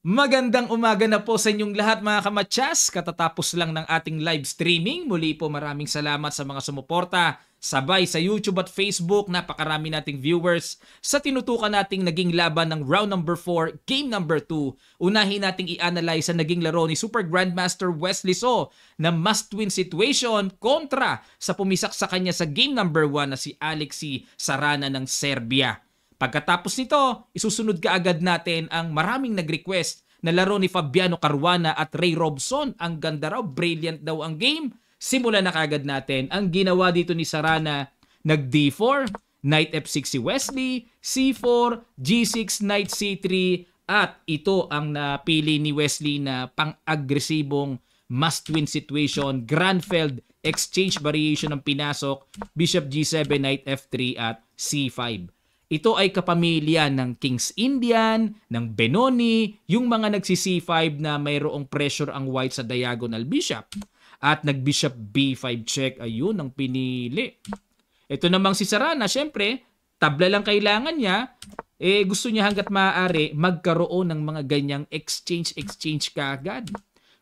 Magandang umaga na po sa inyong lahat mga kamatsas. Katatapos lang ng ating live streaming. Muli po maraming salamat sa mga sumuporta. Sabay sa YouTube at Facebook, napakarami nating viewers sa tinutukan nating naging laban ng round number 4, game number 2. Unahin nating i-analyze ang naging laro ni Super Grandmaster Wesley So na must-win situation kontra sa pumisak sa kanya sa game number 1 na si Alexi Sarana ng Serbia. Pagkatapos nito, isusunod kaagad natin ang maraming nag-request na laro ni Fabiano Caruana at Ray Robson. Ang ganda raw, brilliant daw ang game. Simulan na kaagad natin ang ginawa dito ni Sarana. Nag D4, Knight F6 si Wesley, C4, G6, Knight C3 at ito ang napili ni Wesley na pang-agresibong must-win situation. Granfeld exchange variation ang pinasok, Bishop G7, Knight F3 at C5. Ito ay kapamilya ng King's Indian, ng Benoni, yung mga nagsi-C5 na mayroong pressure ang white sa diagonal bishop. At nag-bishop B5 check, ayun ang pinili. Ito namang si Sarana, syempre, tabla lang kailangan niya. Gusto niya hanggat maaari magkaroon ng mga ganyang exchange kaagad.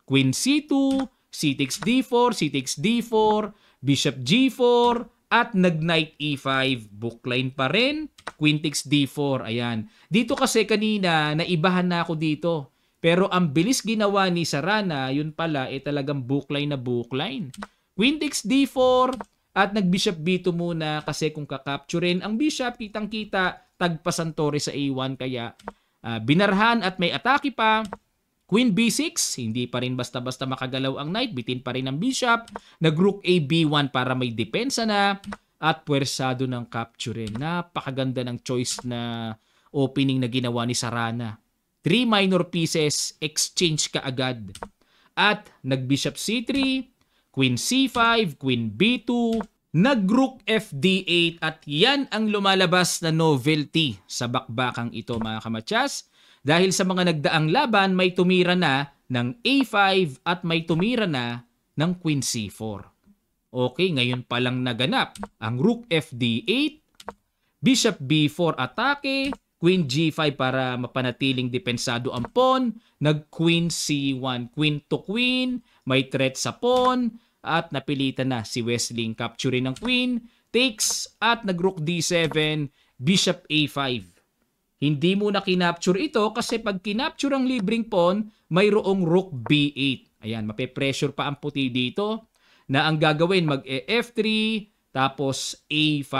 Queen C2, C takes D4, C takes D4, Bishop G4, at nag-Knight E5, bookline pa rin, Queen takes D4, ayan. Dito kasi kanina, naibahan na ako dito. Pero ang bilis ginawa ni Sarana, yun pala, talagang bookline na bookline. Queen takes D4, at nag-Bishop B2 muna kasi kung kakapturin ang Bishop, kitang-kita, tagpasan Torre sa A1, kaya binarhan at may atake pa. Queen B6, hindi pa rin basta-basta makagalaw ang knight, bitin pa rin ang bishop. Nag-rook A B1 para may depensa na at puwersado ng capture. Napakaganda ng choice na opening na ginawa ni Sarana. 3 minor pieces, exchange kaagad. At nag-bishop C3, Queen C5, Queen B2, nag-rook FD8 at yan ang lumalabas na novelty sa bakbakang ito mga kamatsas. Dahil sa mga nagdaang laban, may tumira na ng A5 at may tumira na ng Queen C4. Okay, ngayon pa lang naganap ang Rook FD8, Bishop B4 atake, Queen G5 para mapanatiling depensado ang pawn, nag-Queen C1, Queen to Queen, may threat sa pawn, at napilitan na si Wesley capturing ng Queen, takes at nag-Rook D7, Bishop A5. Hindi mo na kinapture ito kasi pag kinapture ang libreng pawn, mayroong Rook B8. Ayan, mape-pressure pa ang puti dito na ang gagawin mag-F3 tapos A5.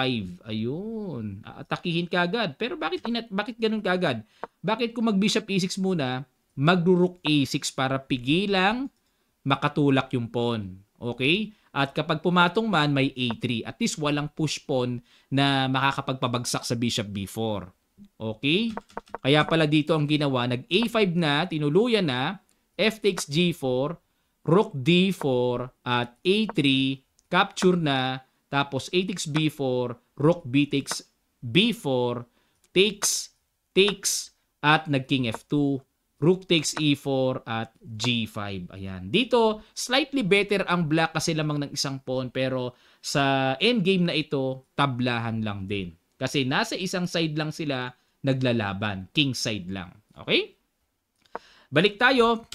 Ayun, atakihin kagad. Pero bakit ganun kagad? Bakit kung mag-Bishop E6 muna, mag-Rook A6 para pigilang makatulak yung pawn. Okay? At kapag pumatong man, may A3. At least walang push pawn na makakapagpabagsak sa Bishop B4. Okay? Kaya pala dito ang ginawa, nag-A5 na, tinuluyan na, F takes G4, Rook D4, at A3, capture na, tapos A takes B4, Rook B takes B4, takes, at nag-King F2, Rook takes E4, at G5. Ayan. Dito, slightly better ang black kasi lamang ng isang pawn, pero sa endgame na ito, tablahan lang din. Kasi nasa isang side lang sila naglalaban. King side lang. Okay? Balik tayo.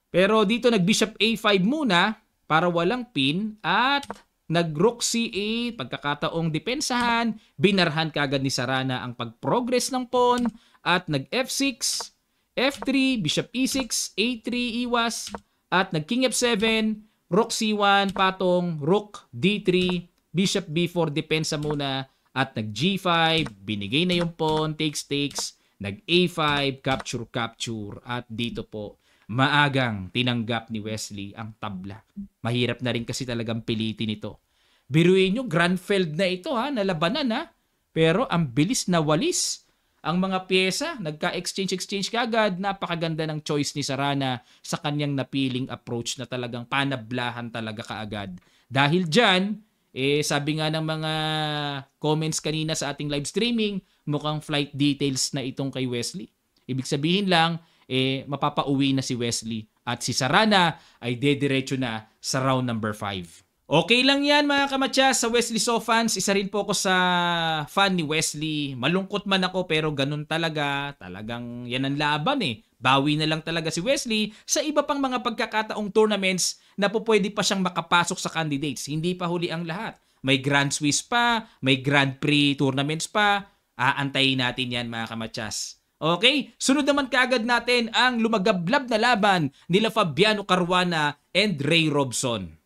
Pero dito nag-Bishop A5 muna para walang pin at nag-Rook C8. Pagkakataong depensahan, binarhan kagad ni Sarana ang pag-progress ng pawn at nag-F6, F3, Bishop E6, A3, iwas at nag-King F7, Rook C1, patong, Rook D3, Bishop B4, depensa muna. At nag-G5, binigay na yung pawn, takes, nag-A5, capture, at dito po, maagang tinanggap ni Wesley ang tabla. Mahirap na rin kasi talagang pilitin ito. Biruin nyo, Granfeld na ito ha, nalabanan ha, pero ang bilis na walis. Ang mga pyesa, nagka-exchange kagad, napakaganda ng choice ni Sarana sa kanyang napiling approach na talagang panablahan talaga kaagad. Dahil dyan, sabi nga ng mga comments kanina sa ating live streaming, mukhang flight details na itong kay Wesley. Ibig sabihin lang, mapapauwi na si Wesley at si Sarana ay dediretso na sa round number 5. Okay lang yan mga kamatsas sa Wesley So fans. Isa rin po ako sa fan ni Wesley. Malungkot man ako pero ganun talaga. Talagang yan ang laban eh. Bawi na lang talaga si Wesley sa iba pang mga pagkakataong tournaments na po pwede pa siyang makapasok sa candidates. Hindi pa huli ang lahat. May Grand Swiss pa, may Grand Prix tournaments pa. Aantayin natin yan mga kamatsas. Okay, sunod naman kaagad natin ang lumagablab na laban nila Fabiano Caruana and Ray Robson.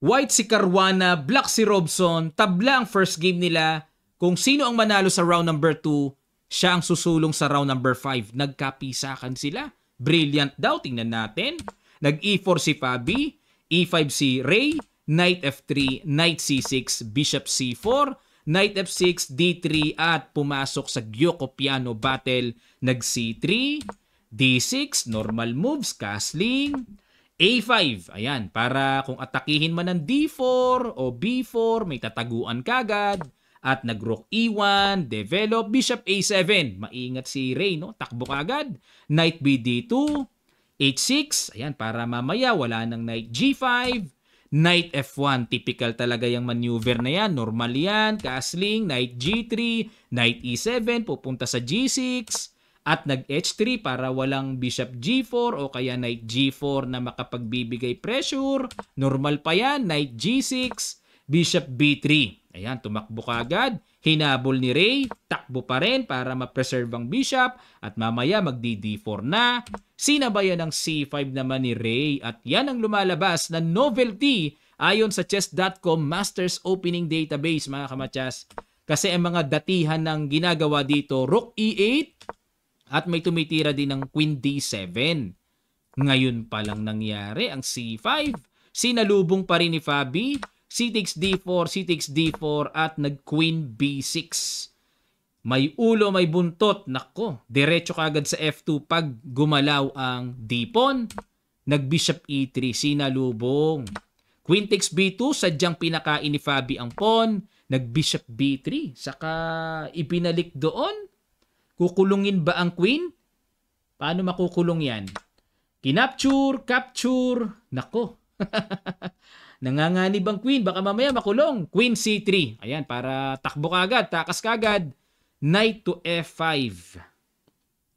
White si Caruana, black si Robson, tabla ang first game nila. Kung sino ang manalo sa round number 2, siya ang susulong sa round number 5. Nagkapisakan sila. Brilliant daw, tingnan natin. Nag-E4 si Fabi, E5 si Ray, Knight F3, Knight C6, Bishop C4, Knight F6, D3 at pumasok sa Gyoko Piano Battle. Nag C3, D6, normal moves, castling, A5. Ayan, para kung atakihin man ng D4 o B4, may tataguan kagad. At nag-rook E1, develop, Bishop A7. Maingat si Ray, no? Takbo kagad. Knight BD2, H6. Ayan, para mamaya wala ng Knight G5. Knight F1, typical talaga yung maneuver na yan. Normal yan, castling, Knight G3, Knight E7, pupunta sa G6. At nag-H3 para walang Bishop G4 o kaya Knight G4 na makapagbibigay pressure. Normal pa yan, Knight G6, Bishop B3. Ayan, tumakbo kagad. Hinabol ni Ray. Takbo pa rin para ma-preserve ang Bishop. At mamaya magdi-D4 na. Sinabayan ng C5 naman ni Ray. At yan ang lumalabas na novelty ayon sa chess.com Masters Opening Database, mga kamatsas. Kasi ang mga datihan ng ginagawa dito, Rook E8 at may tumitira din ng Queen D7. Ngayon pa lang nangyari ang C5. Sinalubong pa rin ni Fabi. C takes D4, C takes D4 at nag-Queen B6. May ulo, may buntot. Nako, diretso kagad sa F2 pag gumalaw ang D-pawn. Nag-Bishop E3, sinalubong. Queen takes B2, sadyang pinakain ni Fabi ang pawn. Nag-Bishop B3, saka ipinalik doon. Kukulungin ba ang Queen? Paano makukulong yan? Kinapture, capture. Nako. Nanganganib ang Queen. Baka mamaya makulong. Queen C3. Ayan, para takbo kagad, takas kagad. Knight to F5.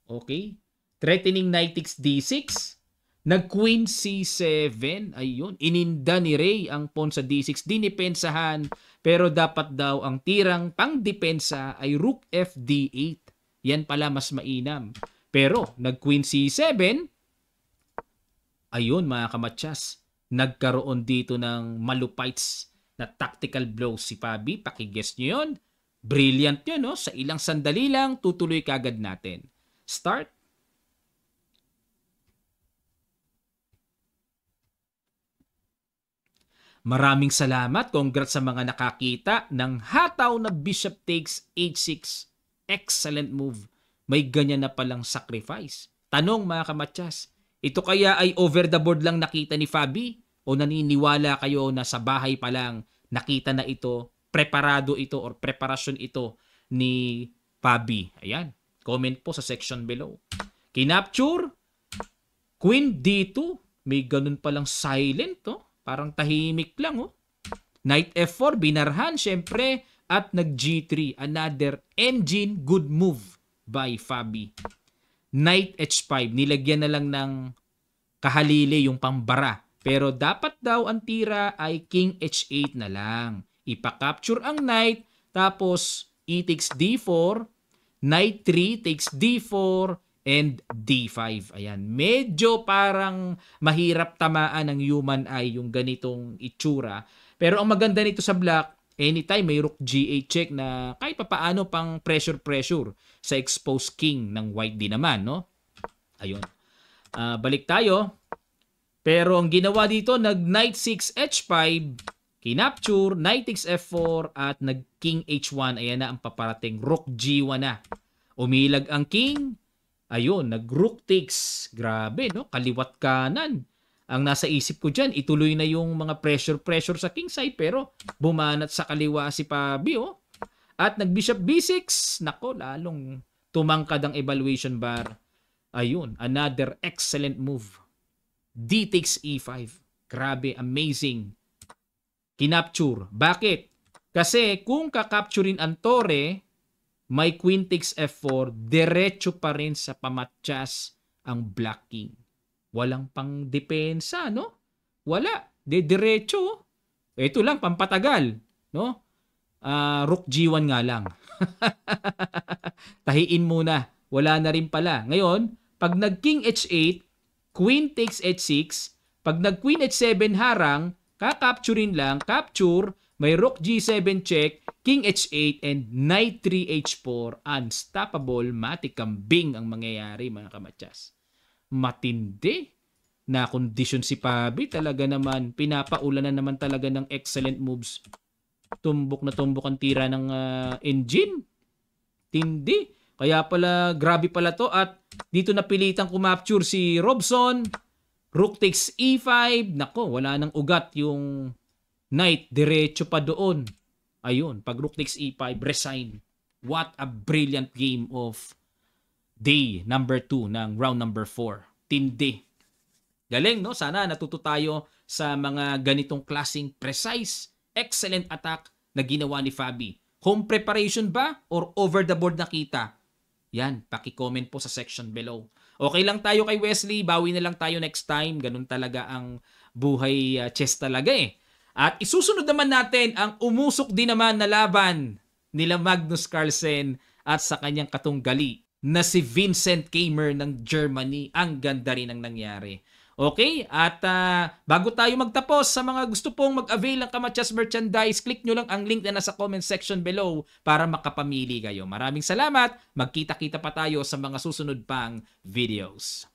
Okay. Threatening Knight takes D6. Nag-Queen C7. Ayun. Ininda ni Ray ang pawn sa D6. Dinipensahan. Pero dapat daw ang tirang pang-depensa ay Rook F D8. Yan pala mas mainam. Pero nag-Queen C7. Ayun mga kamatsas. Nagkaroon dito ng malupites na tactical blows si Fabi. Pakiguess nyo yun. Brilliant yun, no? Sa ilang sandali lang, tutuloy kagad natin. Start. Maraming salamat. Congrats sa mga nakakita ng hataw na Bishop takes H6. Excellent move. May ganyan na palang sacrifice. Tanong mga kamatsas, ito kaya ay over the board lang nakita ni Fabi? O naniniwala kayo na sa bahay pa lang nakita na ito, preparado ito or preparasyon ito ni Fabi? Ayan, comment po sa section below. Kinapture, Queen D2, may ganun palang silent, oh. Parang tahimik lang. Oh. Knight F4, binarhan syempre, at nag G3, another engine good move by Fabi. Knight H5, nilagyan na lang ng kahalili yung pambara. Pero dapat daw ang tira ay King H8 na lang. Ipa-capture ang Knight, tapos E takes D4, Knight 3 takes D4, and D5. Ayan, medyo parang mahirap tamaan ng human eye yung ganitong itsura. Pero ang maganda nito sa black, anytime may Rook G8 check na kahit papaano pang pressure sa exposed king ng white din naman, no? Ayun. Balik tayo. Pero ang ginawa dito, nag Knight 6 H5, kinapture, Knight takes F4, at nag King H1. Ayan na ang paparating. Rook G1 na. Umilag ang king. Ayun, nag Rook takes. Grabe, no? Kaliwat kanan. Ang nasa isip ko dyan, ituloy na yung mga pressure sa king side, pero bumanat sa kaliwa si Fabi, oh. At nag-Bishop B6. Nako, lalong tumangkad ang evaluation bar. Ayun, another excellent move. D takes E5. Grabe, amazing. Kinapture. Bakit? Kasi kung kakapturin ang tore, may Queen takes F4, diretso pa rin sa pamatyas ang Black King. Walang pang depensa, no? Wala. Diretso. Ito lang, pampatagal, no? Rook G1 nga lang. Tahiin muna. Wala na rin pala. Ngayon, pag nag-King H8, Queen takes H6, pag nag-Queen H7 harang, kakapturin lang, capture, may Rook G7 check, King H8, and Knight 3 H4. Unstoppable, matikambing ang mangyayari, mga kamatsas. Matindi na kondisyon si Pabi. Talaga naman, pinapaulanan naman talaga ng excellent moves. Tumbok na tumbok ang tira ng engine. Tindi. Kaya pala, grabe pala to. At dito napilitang kumapture si Robson. Rook takes E5. Nako, wala nang ugat yung Knight. Diretso pa doon. Ayun, pag Rook takes E5, resign. What a brilliant game of day number 2 ng round number 4. Tindi. Galing, no? Sana natuto tayo sa mga ganitong klaseng precise, excellent attack na ginawa ni Fabi. Home preparation ba or over the board nakita? Yan, paki-comment po sa section below. Okay lang tayo kay Wesley, bawi na lang tayo next time. Ganun talaga ang buhay chess talaga eh. At isusunod naman natin ang umusok din naman na laban nila Magnus Carlsen at sa kanyang katunggali na si Vincent Keimer ng Germany. Ang ganda rin ang nangyari. Okay? At bago tayo magtapos, sa mga gusto pong mag-avail ng Kamatsas merchandise, click nyo lang ang link na nasa comment section below para makapamili kayo. Maraming salamat. Magkita-kita pa tayo sa mga susunod pang videos.